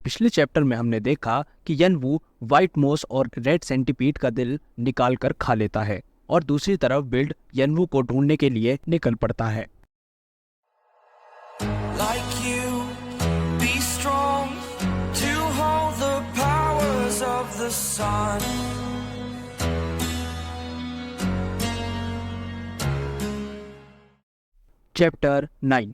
पिछले चैप्टर में हमने देखा कि यनवू व्हाइट मोस और रेड सेंटीपीड का दिल निकाल कर खा लेता है और दूसरी तरफ बिल्ड यनवू को ढूंढने के लिए निकल पड़ता है। Like you, be strong to hold the powers of the sun. Chapter 9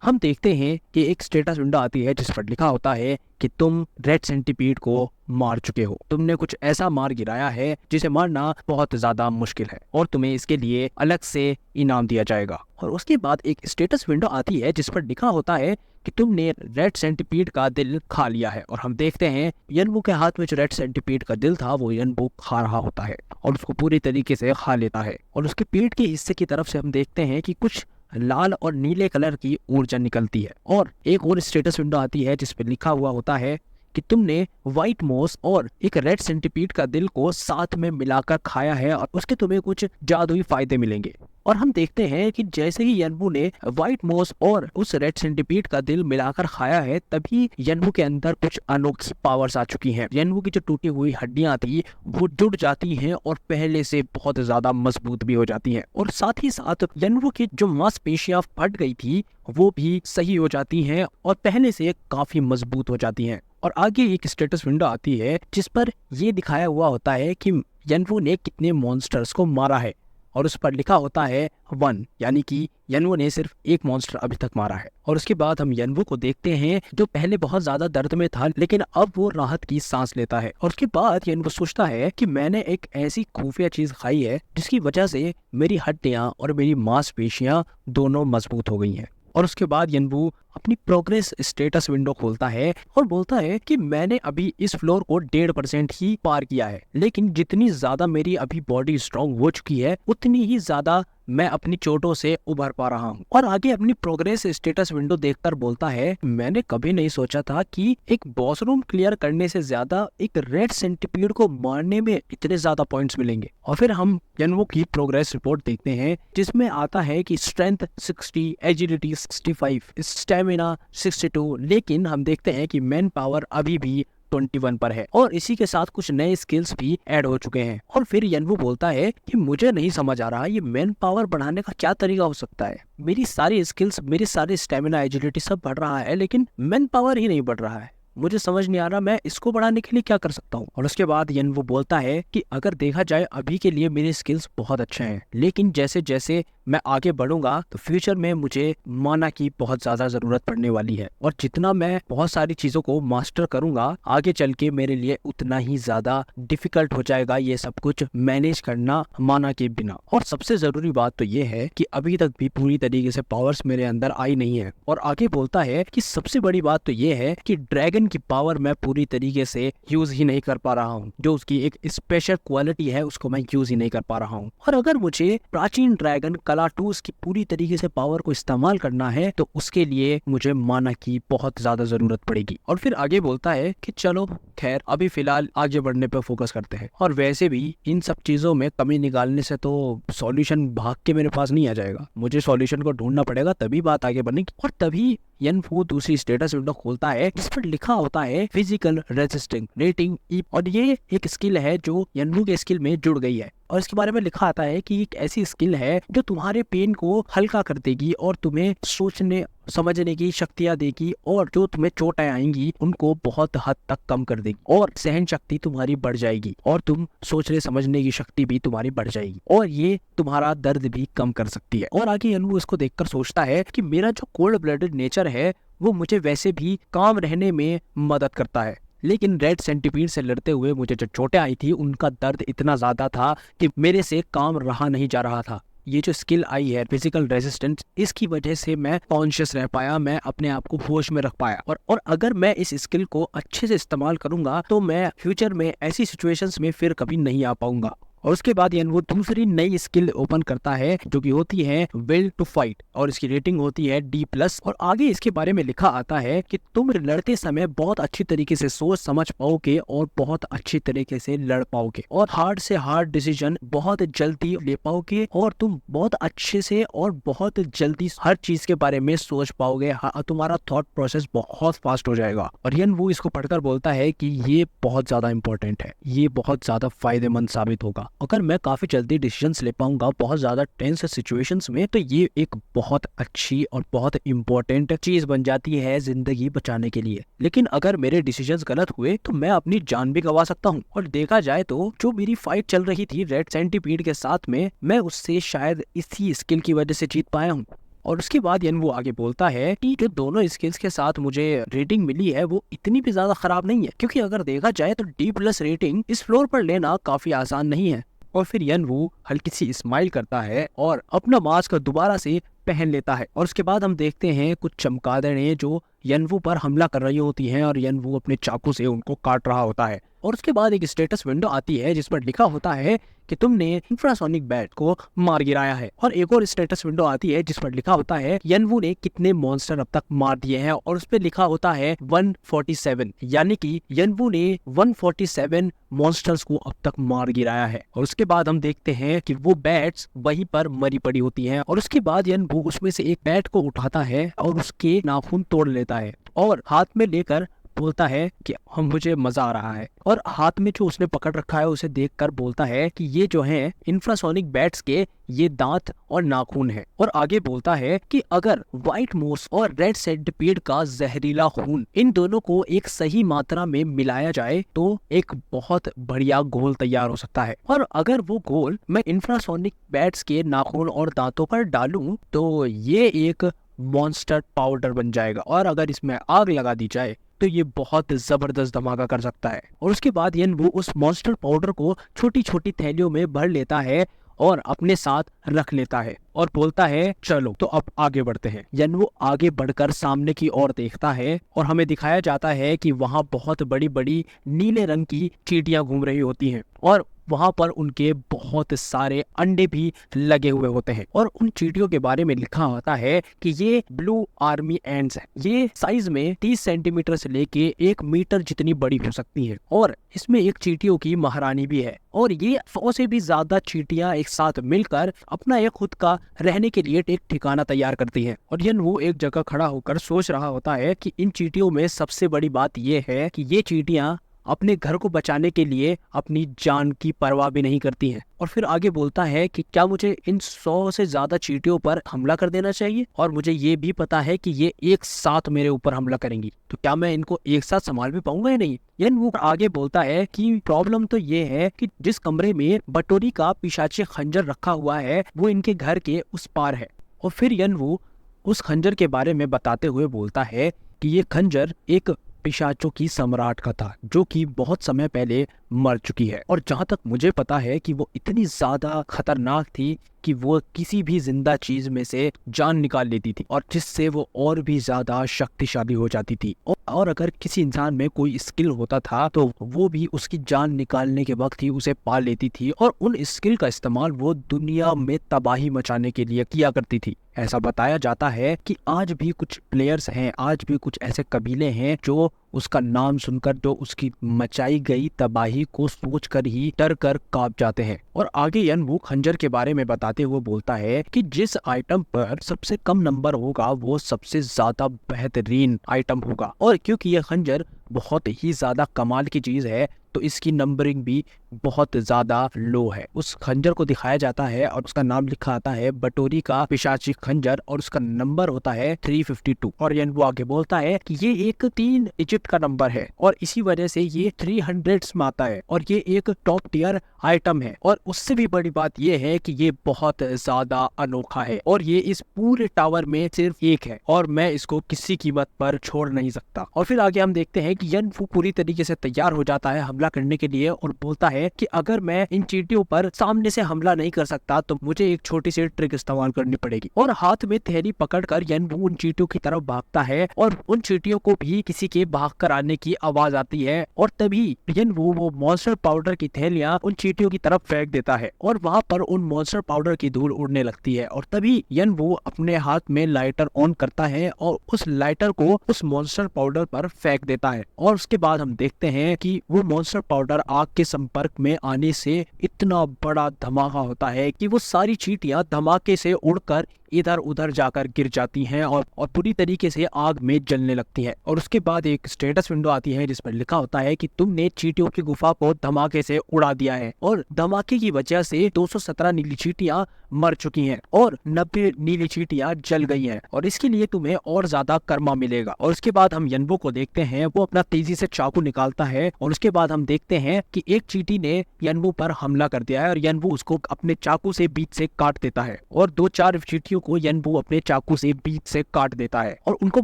हम देखते हैं कि एक स्टेटस विंडो आती है जिस पर लिखा होता है कि तुम रेड सेंटीपीड को मार चुके हो। तुमने कुछ ऐसा मार गिराया है जिसे मारना बहुत ज्यादा मुश्किल है और तुम्हें इसके लिए अलग से इनाम दिया जाएगा। और उसके बाद एक स्टेटस विंडो आती है जिस पर लिखा होता है कि तुमने रेड सेंटीपीड का दिल खा लिया है। और हम देखते हैं यनवू के हाथ में जो रेड सेंटीपीड का दिल था वो यनवू खा रहा होता है और उसको पूरी तरीके से खा लेता है। और उसके पेट के हिस्से की तरफ से हम देखते हैं कि कुछ लाल और नीले कलर की ऊर्जा निकलती है। और एक और स्टेटस विंडो आती है जिस पर लिखा हुआ होता है कि तुमने व्हाइट मोस और एक रेड सेंटीपीड का दिल को साथ में मिलाकर खाया है और उसके तुम्हें कुछ जादुई फायदे मिलेंगे। और हम देखते हैं कि जैसे ही यनवू ने व्हाइट मोस और उस रेड सेंटीपीड का दिल मिलाकर खाया है तभी यनवू के अंदर कुछ अनोखी पावर्स आ चुकी हैं। यनवू की जो टूटी हुई हड्डियां थी वो जुड़ जाती हैं और पहले से बहुत ज्यादा मजबूत भी हो जाती हैं। और साथ ही साथ यनवू की जो मांसपेशियां फट गई थी वो भी सही हो जाती हैं और पहले से काफी मजबूत हो जाती हैं। और आगे एक स्टेटस विंडो आती है जिस पर यह दिखाया हुआ होता है कि यनवू ने कितने मॉन्स्टर्स को मारा है और उस पर लिखा होता है 1, यानी कि यनवू ने सिर्फ एक मॉन्स्टर अभी तक मारा है। और उसके बाद हम यनवू को देखते हैं जो पहले बहुत ज्यादा दर्द में था लेकिन अब वो राहत की सांस लेता है। और उसके बाद यनवू सोचता है कि मैंने एक ऐसी खुफिया चीज खाई है जिसकी वजह से मेरी हड्डियां और मेरी मांसपेशियां दोनों मजबूत हो गई हैं। और उसके बाद यनवू अपनी प्रोग्रेस स्टेटस विंडो खोलता है और बोलता है कि मैंने अभी इस फ्लोर को 1.5% ही पार किया है, लेकिन जितनी ज्यादा मेरी अभी बॉडी स्ट्रांग हो चुकी है उतनी ही ज्यादा मैं अपनी चोटों से उभर पा रहा हूँ। और आगे अपनी प्रोग्रेस स्टेटस विंडो देखकर बोलता है मैंने कभी नहीं सोचा था कि एक बॉस रूम क्लियर करने से ज्यादा एक रेड सेंटीपीड को मारने में इतने ज्यादा पॉइंट्स मिलेंगे। और फिर हम यनवू की प्रोग्रेस रिपोर्ट देखते हैं जिसमें आता है कि स्ट्रेंथ 60, एजिलिटी 65, स्टेमिना 62, लेकिन हम देखते हैं कि मैन पावर अभी भी 21 पर है और इसी के साथ कुछ नए स्किल्स भी ऐड हो चुके हैं। और फिर यनवू बोलता है कि मुझे नहीं समझ आ रहा ये मैन पावर बढ़ाने का क्या तरीका हो सकता है। मेरी सारी स्किल्स, मेरी सारी स्टेमिना, एजिलिटी सब बढ़ रहा है लेकिन मैन पावर ही नहीं बढ़ रहा है। मुझे समझ नहीं आ रहा मैं इसको बढ़ाने के लिए क्या कर सकता हूँ। और उसके बाद यनवू बोलता है कि अगर देखा जाए अभी के लिए मेरे स्किल्स बहुत अच्छे हैं लेकिन जैसे जैसे मैं आगे बढ़ूंगा तो फ्यूचर में मुझे माना की बहुत ज्यादा जरूरत पड़ने वाली है और जितना मैं बहुत सारी चीजों को मास्टर करूंगा आगे चल के मेरे लिए उतना ही ज्यादा डिफिकल्ट हो जाएगा ये सब कुछ मैनेज करना माना के बिना। और सबसे जरूरी बात तो ये है कि अभी तक भी पूरी तरीके से पावर्स मेरे अंदर आई नहीं है। और आगे बोलता है कि सबसे बड़ी बात तो ये है कि ड्रैगन की पावर मैं पूरी तरीके से यूज ही नहीं कर पा रहा हूँ, जो उसकी एक स्पेशल क्वालिटी है उसको मैं यूज ही नहीं कर पा रहा हूँ। और अगर मुझे प्राचीन ड्रैगन कलाटूस की पूरी तरीके से पावर को इस्तेमाल करना है तो उसके लिए मुझे माना की बहुत ज्यादा जरूरत पड़ेगी। और फिर आगे बोलता है कि चलो खैर अभी फिलहाल आगे बढ़ने पर फोकस करते हैं और वैसे भी इन सब चीजों में कमी निकालने से तो सॉल्यूशन भाग के मेरे पास नहीं आ जाएगा, मुझे सॉल्यूशन को ढूंढना पड़ेगा तभी बात आगे बढ़ेगी। और तभी यनवू दूसरी स्टेटस विंडो खोलता है जिस पर लिखा होता है फिजिकल रेजिस्टिंग रेटिंग ई। और ये एक स्किल है जो यनवू के स्किल में जुड़ गई है और इसके बारे में लिखा आता है कि एक ऐसी स्किल है जो तुम्हारे पेन को हल्का कर देगी और तुम्हें सोचने समझने की शक्तियां देगी और जो तुम्हें चोटें आएंगी उनको बहुत हद तक कम कर देगी और सहन शक्ति तुम्हारी बढ़ जाएगी और तुम सोचने समझने की शक्ति भी तुम्हारी बढ़ जाएगी और ये तुम्हारा दर्द भी कम कर सकती है। और आगे यनवू इसको देखकर सोचता है कि मेरा जो कोल्ड ब्लडेड नेचर है वो मुझे वैसे भी काम रहने में मदद करता है, लेकिन रेड सेंटीपीड से लड़ते हुए मुझे जो चोटें आई थी उनका दर्द इतना ज्यादा था कि मेरे से काम रहा नहीं जा रहा था। ये जो स्किल आई है फिजिकल रेजिस्टेंस, इसकी वजह से मैं कॉन्शियस रह पाया, मैं अपने आप को होश में रख पाया। और अगर मैं इस स्किल को अच्छे से इस्तेमाल करूंगा तो मैं फ्यूचर में ऐसी सिचुएशंस में फिर कभी नहीं आ पाऊंगा और उसके बाद यानी वो दूसरी नई स्किल ओपन करता है जो कि होती है विल टू फाइट, और इसकी रेटिंग होती है D+। और आगे इसके बारे में लिखा आता है कि तुम लड़ते समय बहुत अच्छी तरीके से सोच समझ पाओगे और बहुत अच्छी तरीके से लड़ पाओगे और हार्ड से हार्ड डिसीजन बहुत जल्दी ले पाओगे और तुम बहुत अच्छे से और बहुत जल्दी हर चीज के बारे में सोच पाओगे। तुम्हारा थॉट प्रोसेस बहुत फास्ट हो जाएगा। और यन वो इसको पढ़कर बोलता है कि ये बहुत ज्यादा इंपॉर्टेंट है, ये बहुत ज्यादा फायदेमंद साबित होगा। अगर मैं काफी जल्दी डिसीजंस ले पाऊंगा बहुत ज्यादा टेंस सिचुएशंस में, तो ये एक बहुत अच्छी और बहुत इंपॉर्टेंट चीज बन जाती है जिंदगी बचाने के लिए। लेकिन अगर मेरे डिसीजंस गलत हुए तो मैं अपनी जान भी गंवा सकता हूँ। और देखा जाए तो जो मेरी फाइट चल रही थी रेड सेंटीपीड के साथ में, मैं उससे शायद इसी स्किल की वजह से जीत पाया हूँ। और उसके बाद यन वो आगे बोलता है कि जो दोनों स्किल्स के साथ मुझे रेटिंग मिली है वो इतनी भी ज्यादा खराब नहीं है, क्योंकि अगर देखा जाए तो D+ रेटिंग इस फ्लोर पर लेना काफी आसान नहीं है। और फिर यन वो हल्की सी स्माइल करता है और अपना मास्क दोबारा से पहन लेता है। और उसके बाद हम देखते हैं कुछ चमगादड़ें जो यनवू पर हमला कर रही होती हैं और यनवू अपने चाकू से उनको काट रहा होता है। और उसके बाद एक स्टेटस विंडो आती है जिस पर लिखा होता है कि तुमने इंफ्रासोनिक बैट को मार गिराया है। और एक और स्टेटस विंडो आती है जिस पर लिखा होता है यनवू ने कितने मॉन्स्टर अब तक मार दिए हैं, और उस पर लिखा होता है 147, यानी कि यनवू ने 147 मॉन्स्टर्स को अब तक मार गिराया है। और उसके बाद हम देखते हैं कि वो बैट्स वहीं पर मरी पड़ी होती हैं। और उसके बाद यनवू उसमें से एक बैट को उठाता है और उसके नाखून तोड़ लेता है और हाथ में लेकर बोलता है कि मुझे मजा आ रहा है। और हाथ में जो उसने पकड़ रखा है उसे देखकर बोलता है कि ये जो है इंफ्रासोनिक बैट्स के ये दांत और नाखून है। और आगे बोलता है कि अगर व्हाइट मोर्स और रेड सेंटीपीड का जहरीला खून इन दोनों को एक सही मात्रा में मिलाया जाए तो एक बहुत बढ़िया घोल तैयार हो सकता है। और अगर वो घोल मैं इंफ्रासोनिक बैट्स के नाखून और दांतों पर डालूं तो ये एक मॉन्स्टर पाउडर बन जाएगा, और अगर इसमें आग लगा दी जाए तो ये बहुत जबरदस्त धमाका कर सकता है। और उसके बाद यनवू उस मॉन्स्टर पाउडर को छोटी छोटी थैलियों में भर लेता है और अपने साथ रख लेता है और बोलता है चलो तो अब आगे बढ़ते हैं। यनवू आगे बढ़कर सामने की ओर देखता है और हमें दिखाया जाता है कि वहां बहुत बड़ी बड़ी नीले रंग की चींटियां घूम रही होती हैं और वहां पर उनके बहुत सारे अंडे भी लगे हुए होते हैं। और उन चींटियों के बारे में लिखा होता है कि ये ब्लू आर्मी एंड्स हैं। ये साइज में 30 सेंटीमीटर से लेके 1 मीटर जितनी बड़ी हो सकती हैं। और इसमें एक चींटियों की महारानी भी है और ये 100 से भी ज्यादा चींटियां एक साथ मिलकर अपना एक खुद का रहने के लिए एक ठिकाना तैयार करती हैं। और यनवू एक जगह खड़ा होकर सोच रहा होता है कि इन चींटियों में सबसे बड़ी बात ये है कि ये चींटियां अपने घर को बचाने के लिए अपनी जान की परवाह भी नहीं करती हैं। और फिर आगे बोलता है कि क्या मुझे इन 100 से ज्यादा चींटियों पर हमला कर देना चाहिए, और मुझे ये भी पता है कि ये एक साथ मेरे ऊपर हमला करेंगी, तो क्या मैं इनको एक साथ संभाल भी पाऊंगा या नहीं। यनवू आगे बोलता है कि प्रॉब्लम तो ये है कि जिस कमरे में बटोरी का पिशाची खंजर रखा हुआ है वो इनके घर के उस पार है। और फिर यनवू उस खंजर के बारे में बताते हुए बोलता है कि ये खंजर एक पिशाचों की सम्राट का था जो कि बहुत समय पहले मर चुकी है, और जहां तक मुझे पता है कि वो इतनी ज्यादा खतरनाक थी कि वो किसी भी जिंदा चीज में से जान निकाल लेती थी और जिससे वो और भी ज्यादा शक्तिशाली हो जाती थी। और अगर किसी इंसान में कोई स्किल होता था तो वो भी उसकी जान निकालने के वक्त ही उसे पा लेती थी, और उन स्किल का इस्तेमाल वो दुनिया में तबाही मचाने के लिए किया करती थी। ऐसा बताया जाता है कि आज भी कुछ प्लेयर्स हैं, आज भी कुछ ऐसे कबीले हैं जो उसका नाम सुनकर, जो उसकी मचाई गई तबाही को सोचकर ही डर कर कांप जाते हैं। और आगे यनवू खंजर के बारे में बताते हुए बोलता है कि जिस आइटम पर सबसे कम नंबर होगा वो सबसे ज्यादा बेहतरीन आइटम होगा, और क्योंकि यह खंजर बहुत ही ज्यादा कमाल की चीज है तो इसकी नंबरिंग भी बहुत ज्यादा लो है। उस खंजर को दिखाया जाता है और उसका नाम लिखा आता है बटोरी का पिशाची खंजर, और उसका नंबर होता है 352। और यनवू आगे बोलता है कि ये एक 3 इजिप्ट का नंबर है और इसी वजह से ये 300 में आता है, और ये एक टॉप टियर आइटम है। और उससे भी बड़ी बात ये है कि ये बहुत ज्यादा अनोखा है और ये इस पूरे टावर में सिर्फ एक है और मैं इसको किसी कीमत पर छोड़ नहीं सकता। और फिर आगे हम देखते हैं कि यनवू पूरी तरीके से तैयार हो जाता है हमला करने के लिए और बोलता है है कि अगर मैं इन चींटियों पर सामने से हमला नहीं कर सकता तो मुझे एक छोटी सी ट्रिक इस्तेमाल करनी पड़ेगी। और हाथ में थैली पकड़कर यनवू उन चींटियों की तरफ भागता है और उन चींटियों को भी किसी के भाग कर आने की आवाज आती है और तभी यनवू वो मॉन्स्टर पाउडर की थैलियां उन चींटियों की तरफ फेंक देता है और वहां पर उन मॉन्स्टर पाउडर की धूल उड़ने लगती है। और तभी यनवू अपने हाथ में लाइटर ऑन करता है और उस लाइटर को उस मॉन्स्टर पाउडर पर फेंक देता है। और उसके बाद हम देखते हैं कि वो मॉन्स्टर पाउडर आग के संपर्क में आने से इतना बड़ा धमाका होता है कि वो सारी चींटियां धमाके से उड़कर इधर उधर जाकर गिर जाती हैं और पूरी तरीके से आग में जलने लगती हैं। और उसके बाद एक स्टेटस विंडो आती है जिस पर लिखा होता है कि तुमने चींटियों की गुफा को धमाके से उड़ा दिया है और धमाके की वजह से 217 नीली चींटियां मर चुकी हैं और 90 नीली चींटियां जल गई हैं और इसके लिए तुम्हें और ज्यादा कर्मा मिलेगा। और उसके बाद हम यनवू को देखते हैं, वो अपना तेजी से चाकू निकालता है और उसके बाद हम देखते हैं कि एक चींटी ने यनवू पर हमला कर दिया है और यनवू उसको अपने चाकू से बीच से काट देता है और 2-4 चींटियों को यनवू अपने चाकू से बीच से काट देता है। और उनको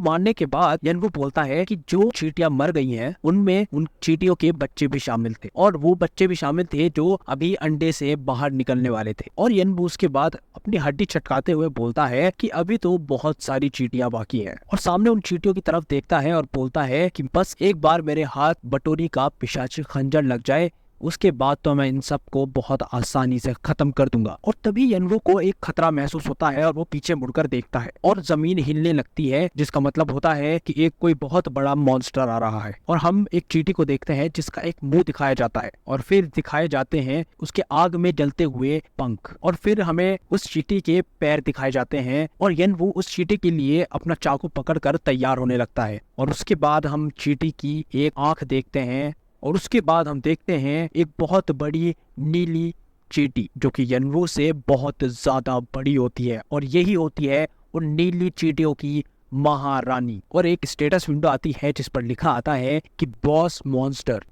मारने के बाद यनवू बोलता है कि जो चींटियां मर गई हैं उनमें उन चींटियों के बच्चे भी शामिल थे और वो बच्चे भी शामिल थे जो अभी अंडे से बाहर निकलने वाले थे। और यनवू उसके बाद अपनी हड्डी चटकाते हुए बोलता है कि अभी तो बहुत सारी चींटियां बाकी हैं और सामने उन चींटियों की तरफ देखता है और बोलता है कि बस एक बार मेरे हाथ बटोरी का पिशाची खंजर लग जाए, उसके बाद तो मैं इन सब को बहुत आसानी से खत्म कर दूंगा। और तभी यनवू को एक खतरा महसूस होता है और वो पीछे मुड़कर देखता है और जमीन हिलने लगती है, जिसका मतलब होता है कि एक कोई बहुत बड़ा मॉन्स्टर आ रहा है। और हम एक चींटी को देखते हैं जिसका एक मुंह दिखाया जाता है और फिर दिखाए जाते हैं उसके आग में जलते हुए पंख और फिर हमें उस चींटी के पैर दिखाए जाते हैं और यनवू उस चींटी के लिए अपना चाकू पकड़कर तैयार होने लगता है। और उसके बाद हम चींटी की एक आंख देखते हैं और उसके बाद हम देखते हैं एक बहुत बड़ी नीली चींटी जो कि यनवू से बहुत ज्यादा बड़ी होती है और यही होती है उन नीली चींटियों की महारानी। और एक स्टेटस विंडो आती है जिस पर लिखा आता है कि बॉस मॉन्स्टर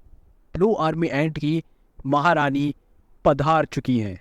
ब्लू आर्मी एंट की महारानी पधार चुकी है।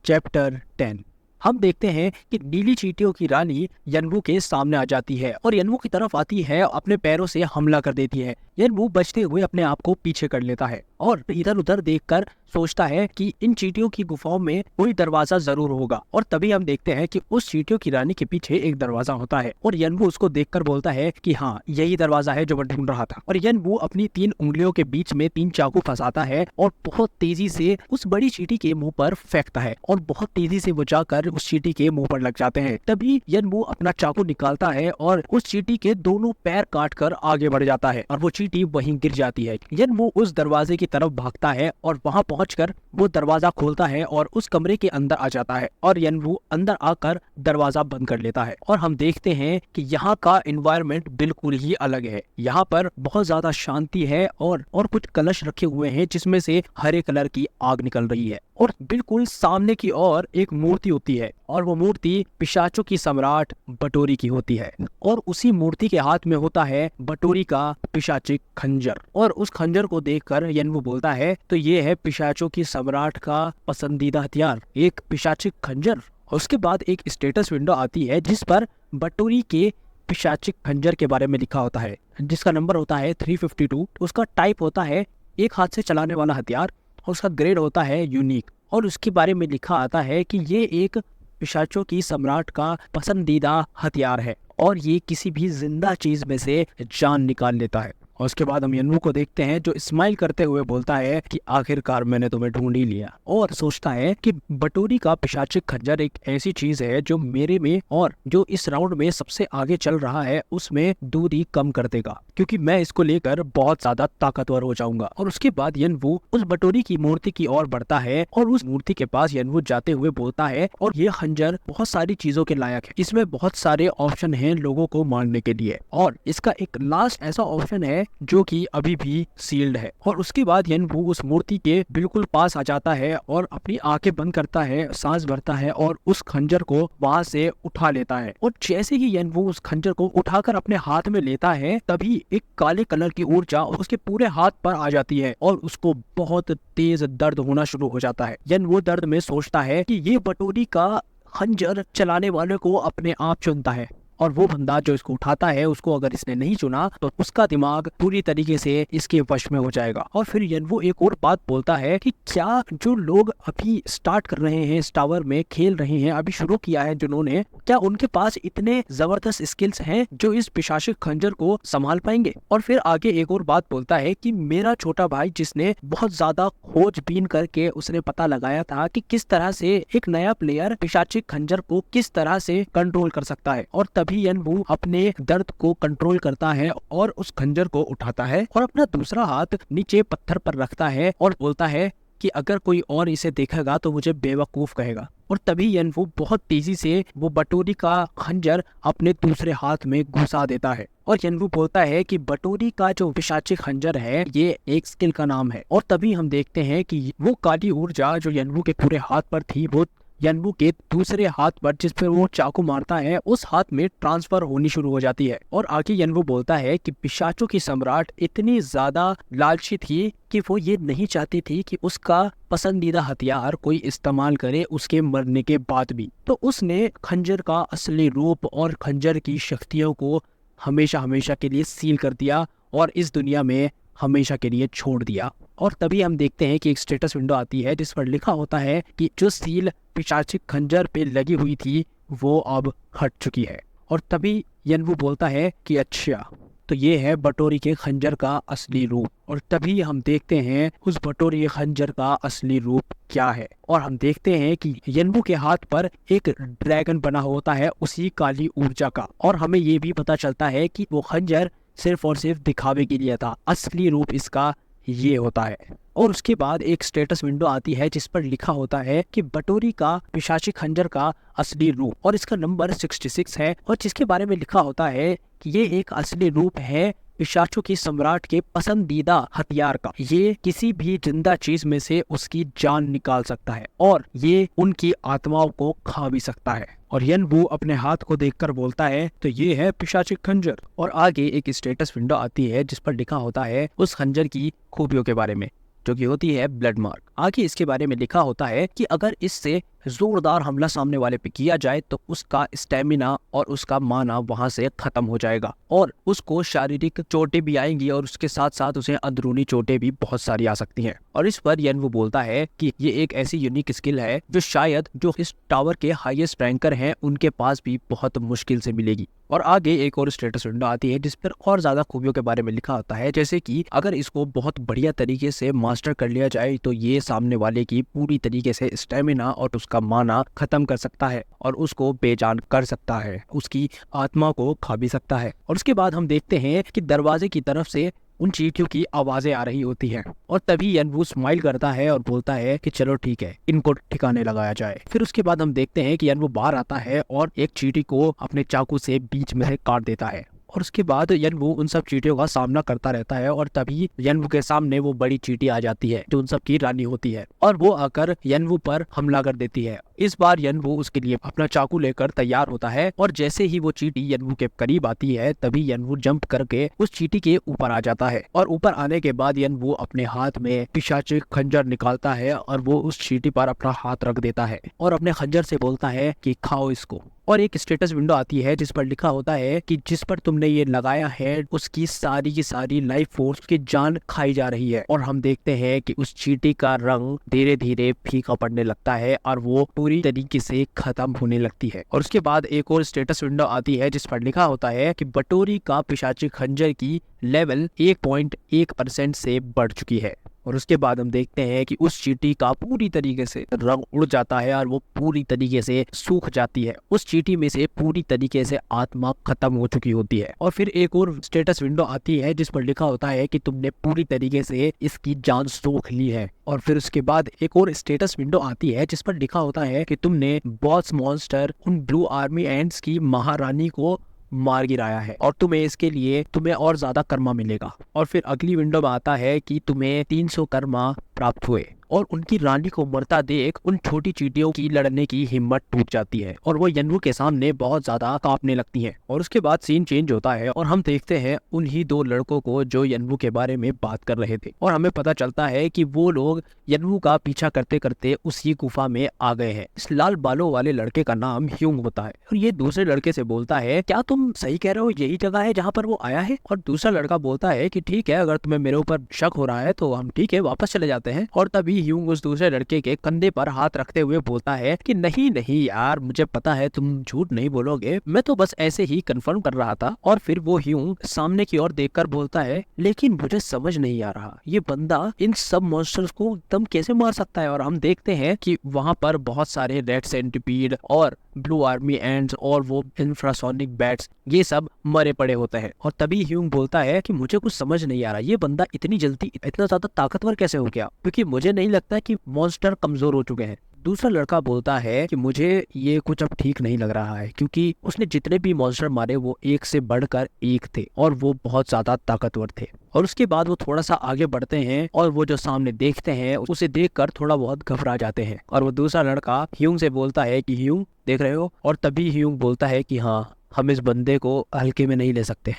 चैप्टर 10 हम देखते हैं कि नीली चींटियों की रानी यनवू के सामने आ जाती है और यनवू की तरफ आती है, अपने पैरों से हमला कर देती है। यनवू बचते हुए अपने आप को पीछे कर लेता है और इधर उधर देखकर सोचता है कि इन चींटियों की गुफाओं में कोई दरवाजा जरूर होगा। और तभी हम देखते हैं कि उस चींटियों की रानी के पीछे एक दरवाजा होता है और यनवू उसको देखकर बोलता है कि हाँ, यही दरवाजा है जो मैं ढूंढ रहा था। और यनवू अपनी 3 उंगलियों के बीच में 3 चाकू फंसाता है और बहुत तेजी से उस बड़ी चींटी के मुंह पर फेंकता है और बहुत तेजी से वो जाकर उस चींटी के मुंह पर लग जाते हैं। तभी यनवू अपना चाकू निकालता है और उस चींटी के दोनों पैर काटकर आगे बढ़ जाता है और वो चींटी वहीं गिर जाती है। यनवू उस दरवाजे की तरफ भागता है और वहां पहुंचकर वो दरवाजा खोलता है और उस कमरे के अंदर आ जाता है और यनवू अंदर आकर दरवाजा बंद कर लेता है। और हम देखते हैं कि यहाँ का एनवायरनमेंट बिल्कुल ही अलग है। यहाँ पर बहुत ज्यादा शांति है और कुछ कलश रखे हुए हैं जिसमें से हरे कलर की आग निकल रही है और बिल्कुल सामने की ओर एक मूर्ति होती है और वो मूर्ति पिशाचों की सम्राट बटोरी की होती है और उसी मूर्ति के हाथ में होता है बटोरी का पिशाचिक खंजर। और उस खंजर को देखकर यनवू बोलता है तो ये है पिशाचों की सम्राट का पसंदीदा हथियार, एक पिशाचिक खंजर। उसके बाद एक स्टेटस विंडो आती है जिस पर बटोरी के पिशाचिक खंजर के बारे में लिखा होता है जिसका नंबर होता है 352। उसका टाइप होता है एक हाथ से चलाने वाला हथियार और उसका ग्रेड होता है यूनिक। और उसके बारे में लिखा आता है कि ये एक पिशाचों की सम्राट का पसंदीदा हथियार है और ये किसी भी जिंदा चीज में से जान निकाल लेता है। और उसके बाद हम यनवू को देखते हैं जो स्माइल करते हुए बोलता है कि आखिरकार मैंने तुम्हें ढूंढ ही लिया और सोचता है कि बटोरी का पिशाचिक खंजर एक ऐसी चीज है जो मेरे में और जो इस राउंड में सबसे आगे चल रहा है उसमें दूरी कम कर देगा क्योंकि मैं इसको लेकर बहुत ज्यादा ताकतवर हो जाऊंगा। और उसके बाद यनवू उस बटोरी की मूर्ति की ओर बढ़ता है और उस मूर्ति के पास यनवू जाते हुए बोलता है और ये खंजर बहुत सारी चीजों के लायक है, इसमें बहुत सारे ऑप्शन हैं लोगों को मारने के लिए और इसका एक लास्ट ऐसा ऑप्शन है जो कि अभी भी सील्ड है। और उसके बाद यनवू उस मूर्ति के बिल्कुल पास आ जाता है और अपनी आंखें बंद करता है, सांस भरता है और उस खंजर को वहां से उठा लेता है। और जैसे ही यनवू उस खंजर को उठाकर अपने हाथ में लेता है तभी एक काले कलर की ऊर्जा उसके पूरे हाथ पर आ जाती है और उसको बहुत तेज दर्द होना शुरू हो जाता है। यनवू दर्द में सोचता है कि ये बटोरी का खंजर चलाने वाले को अपने आप चुनता है और वो बंदा जो इसको उठाता है उसको अगर इसने नहीं चुना तो उसका दिमाग पूरी तरीके से इसके वश में हो जाएगा। और फिर यनवो एक और बात बोलता है कि क्या जो लोग अभी स्टार्ट कर रहे हैं इस टावर में खेल रहे हैं, अभी शुरू किया है जिन्होंने, क्या उनके पास इतने जबरदस्त स्किल्स हैं जो इस पिशाचिक खंजर को संभाल पाएंगे। और फिर आगे एक और बात बोलता है कि मेरा छोटा भाई जिसने बहुत ज्यादा खोजबीन करके उसने पता लगाया था कि किस तरह से एक नया प्लेयर पिशाचिक खंजर को किस तरह से कंट्रोल कर सकता है। और तभी यनवो अपने दर्द को कंट्रोल करता है और उस खंजर को उठाता है और अपना दूसरा हाथ नीचे पत्थर पर रखता है और बोलता है कि अगर कोई और इसे देखेगा तो मुझे बेवकूफ कहेगा। और तभी यनवो बहुत तेजी से वो बटोरी का खंजर अपने दूसरे हाथ में घुसा देता है और यनवो बोलता है कि बटोरी का जो पिशाचिक खंजर है ये एक स्किल का नाम है। और तभी हम देखते हैं कि वो काली ऊर्जा जो यनवो के पूरे हाथ पर थी वो यनवो के दूसरे हाथ पर जिस पर वो चाकू मारता है उस हाथ में ट्रांसफर होनी शुरू हो जाती है। और आगे यनवो बोलता है कि पिशाचों की सम्राट इतनी ज्यादा लालची थी कि वो ये नहीं चाहती थी कि उसका पसंदीदा हथियार कोई इस्तेमाल करे उसके मरने के बाद भी। तो उसने खंजर का असली रूप और खंजर की शक्तियों को हमेशा हमेशा के लिए सील कर दिया और इस दुनिया में हमेशा के लिए छोड़ दिया। और तभी हम देखते हैं कि एक स्टेटस विंडो आती है जिस पर लिखा होता है कि जो सील पिशाचिक खंजर पे लगी हुई थी वो अब हट चुकी है। और तभी यनवो बोलता है कि अच्छा तो ये है बटोरी के खंजर का असली रूप। और तभी हम देखते हैं उस बटोरी के खंजर का असली रूप क्या है। और हम देखते हैं कि यनवो के हाथ पर एक ड्रैगन बना होता है उसी काली ऊर्जा का। और हमें ये भी पता चलता है कि वो खंजर सिर्फ और सिर्फ दिखावे के लिए था, असली रूप इसका ये होता है। और उसके बाद एक स्टेटस विंडो आती है जिस पर लिखा होता है कि बटोरी का पिशाचिक खंजर का असली रूप और इसका नंबर 66 है और जिसके बारे में लिखा होता है कि ये एक असली रूप है पिशाचों की सम्राट के पसंदीदा हथियार का। ये किसी भी जिंदा चीज में से उसकी जान निकाल सकता है और ये उनकी आत्माओं को खा भी सकता है। और यनवो अपने हाथ को देखकर बोलता है तो ये है पिशाचिक खंजर। और आगे एक स्टेटस विंडो आती है जिस पर लिखा होता है उस खंजर की खूबियों के बारे में जो कि होती है ब्लड मार्क। आगे इसके बारे में लिखा होता है कि अगर इससे जोरदार हमला सामने वाले पे किया जाए तो उसका स्टेमिना और उसका माना वहां से खत्म हो जाएगा और उसको शारीरिक चोटें भी आएंगी और उसके साथ साथ उसे अंदरूनी चोटें भी बहुत सारी आ सकती हैं। और इस पर यनवो बोलता है कि ये एक ऐसी यूनिक स्किल है जो शायद जो इस टावर के हाईएस्ट रैंकर हैं उनके पास भी बहुत मुश्किल से मिलेगी। और आगे एक और स्टेटस विंडो आती है जिस पर और ज्यादा खूबियों के बारे में लिखा होता है, जैसे कि अगर इसको बहुत बढ़िया तरीके से मास्टर कर लिया जाए तो ये सामने वाले की पूरी तरीके से स्टेमिना और उसका माना खत्म कर सकता है और उसको बेजान कर सकता है, उसकी आत्मा को खा भी सकता है। और उसके बाद हम देखते हैं कि दरवाजे की तरफ से उन चींटियों की आवाजें आ रही होती हैं और तभी यनवो स्माइल करता है और बोलता है कि चलो ठीक है इनको ठिकाने लगाया जाए। फिर उसके बाद हम देखते हैं कि यनवो बाहर आता है और एक चींटी को अपने चाकू से बीच में से काट देता है। और उसके बाद यनवो उन सब चींटियों का सामना करता रहता है और तभी यनवो के सामने वो बड़ी चींटी आ जाती है जो उन सब की रानी होती है और वो आकर यनवो पर हमला कर देती है। इस बार यनवो उसके लिए अपना चाकू लेकर तैयार होता है और जैसे ही वो चींटी यनवो के करीब आती है तभी यनवो जंप करके उस चींटी के ऊपर आ जाता है। और ऊपर आने के बाद यनवो अपने हाथ में पिशाचिक खंजर निकालता है और वो उस चींटी पर अपना हाथ रख देता है और अपने खंजर से बोलता है कि खाओ इसको। और एक स्टेटस विंडो आती है जिस पर लिखा होता है कि जिस पर तुमने ये लगाया है उसकी सारी की सारी लाइफ फोर्स की जान खाई जा रही है। और हम देखते हैं कि उस चींटी का रंग धीरे धीरे फीका पड़ने लगता है और वो पूरी तरीके से खत्म होने लगती है। और उसके बाद एक और स्टेटस विंडो आती है जिस पर लिखा होता है कि बटोरी का पिशाचिक खंजर की लेवल 1.1% से बढ़ चुकी है। और उसके बाद हम देखते हैं कि उस चींटी का पूरी तरीके से रंग उड़ जाता है और वो पूरी तरीके से सूख जाती है। उस चींटी में से पूरी तरीके से आत्मा खत्म हो चुकी होती है। और फिर एक और स्टेटस विंडो आती है जिस पर लिखा होता है कि तुमने पूरी तरीके से इसकी जान सोख ली है। और फिर उसके बाद एक और स्टेटस विंडो आती है जिस पर लिखा होता है कि तुमने बॉस मॉन्स्टर उन ब्लू आर्मी एंड्स की महारानी को मार गिराया है और तुम्हें इसके लिए तुम्हें और ज्यादा कर्मा मिलेगा। और फिर अगली विंडो में आता है कि तुम्हें 300 कर्मा प्राप्त हुए और उनकी रानी को मरता देख उन छोटी चींटियों की लड़ने की हिम्मत टूट जाती है और वो यन्वू के सामने बहुत ज्यादा कांपने लगती हैं। और उसके बाद सीन चेंज होता है और हम देखते हैं उन्हीं दो लड़कों को जो यन्वू के बारे में बात कर रहे थे और हमें पता चलता है कि वो लोग यन्वू का पीछा करते करते उसी गुफा में आ गए हैं। इस लाल बालों वाले लड़के का नाम ह्यूंग होता है और ये दूसरे लड़के से बोलता है, क्या तुम सही कह रहे हो, यही जगह है जहाँ पर वो आया है? और दूसरा लड़का बोलता है कि ठीक है, अगर तुम्हें मेरे ऊपर शक हो रहा है तो हम ठीक है वापस चले जाते हैं। और तभी ह्यूंग उस दूसरे लड़के के कंधे पर हाथ रखते हुए बोलता है कि नहीं नहीं यार, मुझे पता है तुम झूठ नहीं बोलोगे, मैं तो बस ऐसे ही कंफर्म कर रहा था। और फिर वो ह्यूंग सामने की ओर देखकर बोलता है, लेकिन मुझे समझ नहीं आ रहा ये बंदा इन सब मॉन्स्टर्स को एकदम कैसे मार सकता है। और हम देखते हैं कि वहां पर बहुत सारे रेड सेंटिपीड और ब्लू आर्मी एंड्स और वो इंफ्रासोनिक बैट्स ये सब मरे पड़े होते हैं। और तभी ह्यूंग बोलता है कि मुझे कुछ समझ नहीं आ रहा, ये बंदा इतनी जल्दी इतना ज्यादा ताकतवर कैसे हो गया, क्योंकि मुझे नहीं लगता कि मॉन्स्टर कमजोर हो चुके हैं। दूसरा लड़का बोलता है कि मुझे ये कुछ अब ठीक नहीं लग रहा है, क्योंकि उसने जितने भी मॉन्स्टर मारे वो एक से बढ़कर एक थे और वो बहुत ज्यादा ताकतवर थे। और उसके बाद वो थोड़ा सा आगे बढ़ते हैं और वो जो सामने देखते हैं उसे देखकर थोड़ा बहुत घबरा जाते हैं। और वो दूसरा लड़का ह्यूंग से बोलता है कि ह्यूंग देख रहे हो? और तभी ह्यूंग बोलता है कि हाँ, हम इस बंदे को हल्के में नहीं ले सकते।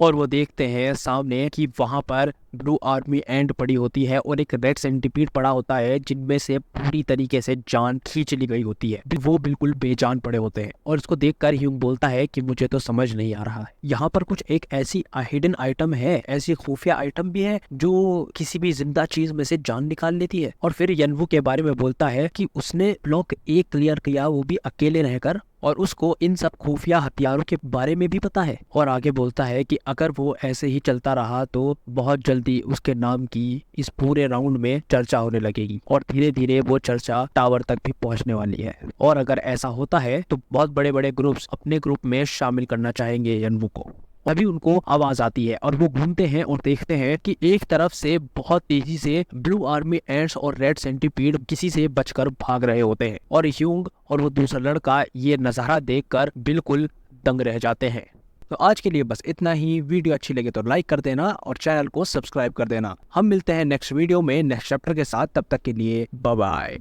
और वो देखते हैं सामने कि वहां पर ब्लू आर्मी एंड पड़ी होती है और एक रेड सेंटीपीड पड़ा होता है जिनमें से पूरी तरीके से जान खींच ली गई होती है, वो बिल्कुल बेजान पड़े होते हैं। और इसको देखकर ह्यूंग बोलता है कि मुझे तो समझ नहीं आ रहा है, यहाँ पर कुछ एक ऐसी हिडन आइटम है, ऐसी खुफिया आइटम भी है जो किसी भी जिंदा चीज में से जान निकाल लेती है। और फिर यन्वू के बारे में बोलता है कि उसने ब्लॉक 1 क्लियर किया, वो भी अकेले रहकर, और उसको इन सब खुफिया हथियारों के बारे में भी पता है। और आगे बोलता है कि अगर वो ऐसे ही चलता रहा तो बहुत जल्दी उसके नाम की इस पूरे राउंड में चर्चा होने लगेगी और धीरे धीरे वो चर्चा टावर तक भी पहुंचने वाली है। और अगर ऐसा होता है तो बहुत बड़े बड़े ग्रुप्स अपने ग्रुप में शामिल करना चाहेंगे यन्वू को। अभी उनको आवाज आती है और वो घूमते हैं और देखते हैं कि एक तरफ से बहुत तेजी से ब्लू आर्मी एंड्स और रेड सेंटीपीड किसी से बचकर भाग रहे होते हैं। और ह्यूंग और वो दूसरा लड़का ये नजारा देखकर बिल्कुल दंग रह जाते हैं। तो आज के लिए बस इतना ही। वीडियो अच्छी लगे तो लाइक कर देना और चैनल को सब्सक्राइब कर देना। हम मिलते हैं नेक्स्ट वीडियो में नेक्स्ट चैप्टर के साथ, तब तक के लिए बाय बाय।